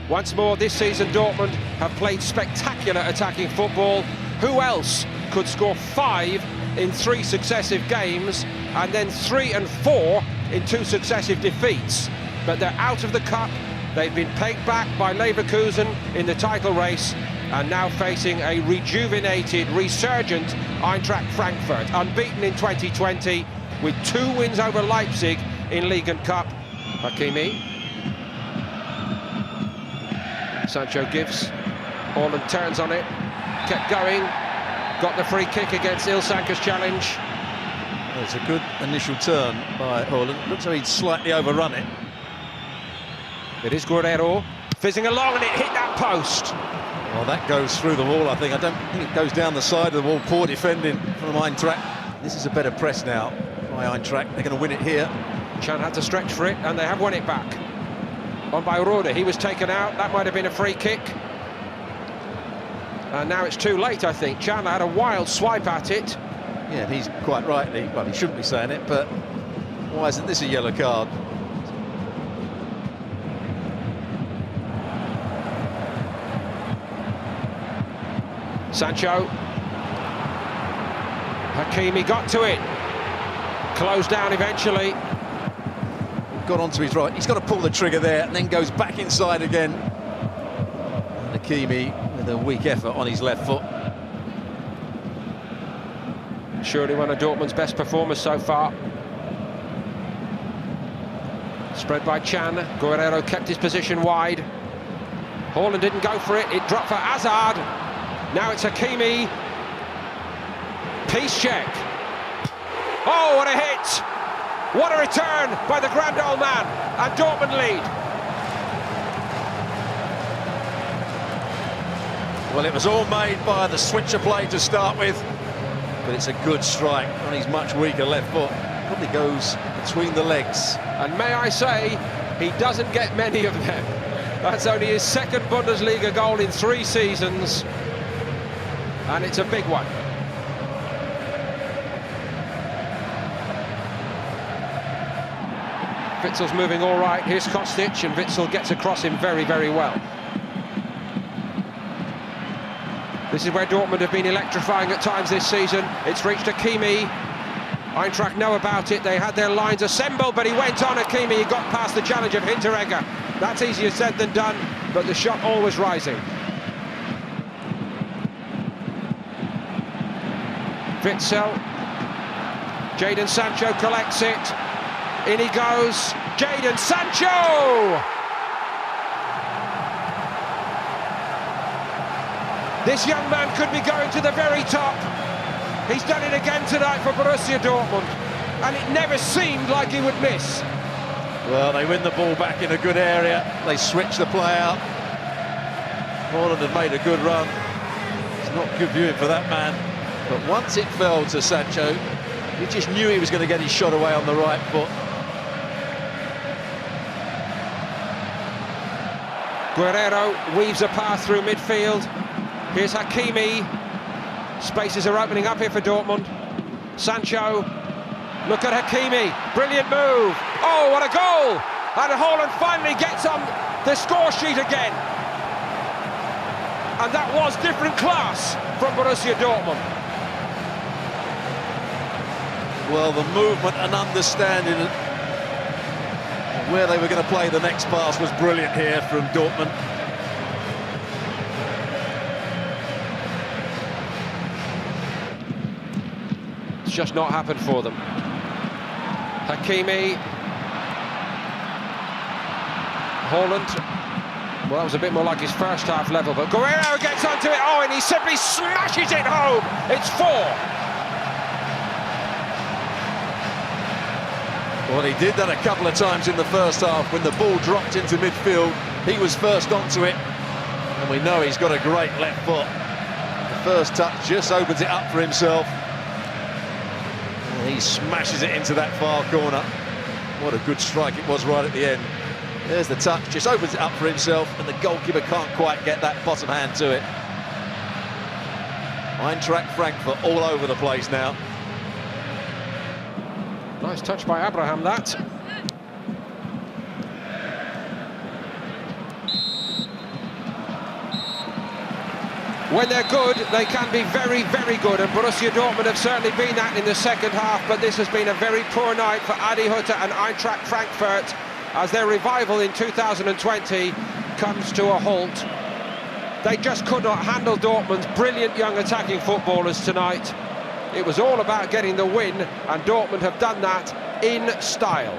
Once more this season, Dortmund have played spectacular attacking football. Who else could score 5 in 3 successive games and then 3 and 4 in 2 successive defeats? But they're out of the cup. They've been pegged back by Leverkusen in the title race and now facing a rejuvenated, resurgent Eintracht Frankfurt, unbeaten in 2020 with 2 wins over Leipzig in League and Cup. Hakimi. Sancho gives, Haaland turns on it, kept going, got the free kick against Ilsanker's challenge. Well, it's a good initial turn by Haaland. Looks like he'd slightly overrun it. It is Guerrero, fizzing along, and it hit that post. Well, that goes through the wall, I think. I don't think it goes down the side of the wall. Poor defending from Eintracht. This is a better press now by Eintracht. They're going to win it here. Chan had to stretch for it, and they have won it back. On by Rode, he was taken out. That might have been a free kick. And now it's too late, I think. Chan had a wild swipe at it. Yeah, he's quite rightly, well, he shouldn't be saying it, but why isn't this a yellow card? Sancho. Hakimi got to it. Closed down eventually. Got onto his right. He's got to pull the trigger there and then goes back inside again. And Hakimi with a weak effort on his left foot. Surely one of Dortmund's best performers so far. Spread by Chan. Guerrero kept his position wide. Haaland didn't go for it. It dropped for Hazard. Now it's Hakimi. Peace check. Oh, what a hit! What a return by the grand old man, and Dortmund lead. Well, it was all made by the switcher play to start with, but it's a good strike on his much weaker left foot. Probably goes between the legs. And may I say, he doesn't get many of them. That's only his 2nd Bundesliga goal in 3 seasons, and it's a big one. Witzel's moving all right. Here's Kostic, and Witzel gets across him very, very well. This is where Dortmund have been electrifying at times this season. It's reached Hakimi. Eintracht know about it. They had their lines assembled, but he went on Hakimi. He got past the challenge of Hinteregger. That's easier said than done, but the shot always rising. Witzel. Jadon Sancho collects it. In he goes, Jadon Sancho! This young man could be going to the very top. He's done it again tonight for Borussia Dortmund, and it never seemed like he would miss. Well, they win the ball back in a good area. They switch the play out. Haaland had made a good run. It's not good viewing for that man. But once it fell to Sancho, he just knew he was going to get his shot away on the right foot. Guerrero weaves a path through midfield. Here's Hakimi. Spaces are opening up here for Dortmund. Sancho. Look at Hakimi. Brilliant move. Oh, what a goal! And Haaland finally gets on the score sheet again. And that was different class from Borussia Dortmund. Well, the movement and understanding where they were going to play the next pass was brilliant here from Dortmund. It's just not happened for them. Hakimi. Haaland. Well, that was a bit more like his first half level, but Guerrero gets onto it. Oh, and he simply smashes it home. It's 4. Well, he did that a couple of times in the first half. When the ball dropped into midfield, he was first onto it, and we know he's got a great left foot. The first touch just opens it up for himself. And he smashes it into that far corner. What a good strike it was right at the end. There's the touch, just opens it up for himself, and the goalkeeper can't quite get that bottom hand to it. Eintracht Frankfurt all over the place now. Nice touch by Abraham, that. When they're good, they can be very, very good, and Borussia Dortmund have certainly been that in the second half, but this has been a very poor night for Adi Hütter and Eintracht Frankfurt as their revival in 2020 comes to a halt. They just could not handle Dortmund's brilliant young attacking footballers tonight. It was all about getting the win, and Dortmund have done that in style.